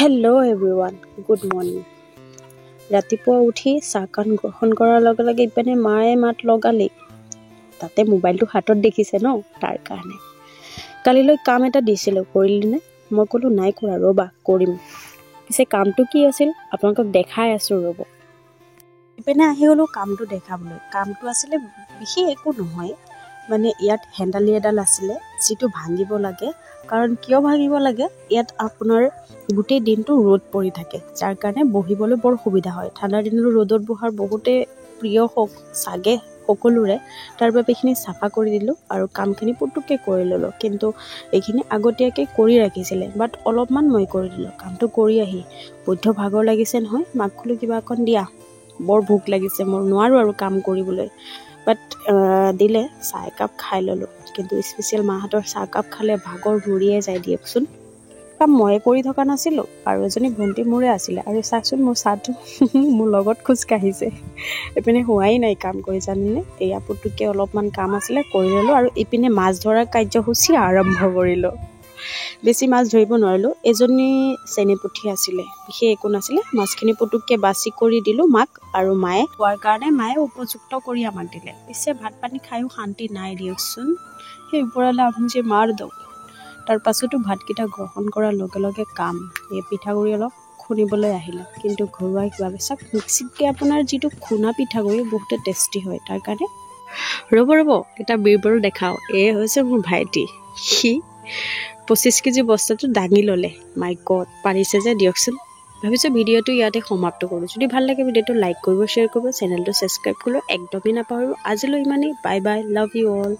Hello' everyone, good morning. ৰাতিপুৱা উঠি চাহকণ গ্ৰহণ কৰাৰ লগে লগে ইপিনে মায়ে মাত লগালেই। তাতে মোবাইলটো হাতত দেখিছে ন, তাৰ কাৰণে। কালিলৈ কাম এটা দিছিলোঁ, কৰিলিনে? মই ক'লোঁ নাই কৰা, ৰ'বা কৰিম। পিছে কামটো কি আছিল আপোনালোকক দেখাই আছোঁ, ৰ'ব। ইপিনে আহি গ'লোঁ কামটো দেখাবলৈ। কামটো আছিলে বিশেষ একো নহয়, মানে ইয়াত হেণ্ডালি এডাল আছিলে যিটো ভাঙিব লাগে। কাৰণ কিয় ভাঙিব লাগে, ইয়াত আপোনাৰ গোটেই দিনটো ৰ'দ পৰি থাকে, যাৰ কাৰণে বহিবলৈ বৰ সুবিধা হয়। ঠাণ্ডাৰ দিনতো ৰ'দত বহাৰ বহুতে প্ৰিয় চাগে সকলোৰে। তাৰ বাবে এইখিনি চাফা কৰি দিলোঁ আৰু কামখিনি পুটুককৈ কৰি ল'লোঁ। কিন্তু এইখিনি আগতীয়াকৈ কৰি ৰাখিছিলে, বাট অলপমান মই কৰি দিলোঁ। কামটো কৰি আহি বৈধ্য ভাগৰ লাগিছে নহয়, মাক ক'লোঁ কিবা অকণ দিয়া, বৰ ভোক লাগিছে, মই নোৱাৰোঁ আৰু কাম কৰিবলৈ। বাট দিলে, চাহ একাপ খাই ল'লোঁ। কিন্তু স্পেচিয়েল মাহঁতৰ চাহকাপ খালে ভাগৰ মৰিয়ে যায় দিয়কচোন। কাম ময়ে কৰি থকা নাছিলোঁ, আৰু এজনী ভণ্টি মোৰে আছিলে। আৰু চাওকচোন মোৰ চাহটো মোৰ লগত খোজকাঢ়িছে। এইপিনে হোৱাই নাই কাম কৰি, জানেনে? এয়া পুটুককৈ অলপমান কাম আছিলে, কৰি ল'লোঁ। আৰু ইপিনে মাছ ধৰাৰ কাৰ্যসূচী আৰম্ভ কৰিলোঁ। বেছি মাছ ধৰিব নোৱাৰিলোঁ, এজনী চেনিপুঠি আছিলে, বিশেষ একো নাছিলে। মাছখিনি পুটুককৈ বাছি কৰি দিলোঁ মাক, আৰু মায়ে খোৱাৰ কাৰণে মায়ে উপযুক্ত কৰি আমাক দিলে। পিছে ভাত পানী খায়ো শান্তি নাই দিয়কচোন, সেই ওপৰলৈ আপুনি যে মাৰ দিওঁ। তাৰ পাছতো ভাতকেইটা গ্ৰহণ কৰাৰ লগে লগে কাম, এই পিঠাগুড়ি অলপ খুন্দিবলৈ আহিলে। কিন্তু ঘৰুৱা কিবা চাওক, মিক্সিতকৈ আপোনাৰ যিটো খুন্দা পিঠাগুড়ি বহুতে টেষ্টি হয়। তাৰ কাৰণে ৰ'ব এটা বীৰবল দেখাওঁ। এই হৈছে মোৰ ভাইটি, সি 25 কেজি বস্তাটো দাঙি ল'লে। মাই গড, পাৰিছে যে দিয়কচোন। ভাবিছোঁ ভিডিঅ'টো ইয়াতে সমাপ্ত কৰোঁ। যদি ভাল লাগে ভিডিঅ'টো লাইক কৰিব, শ্বেয়াৰ কৰিব, চেনেলটো ছাবস্ক্ৰাইব কৰিব একদমেই নাপাহৰিব। আজিলৈ ইমানেই, bye bye, love you all.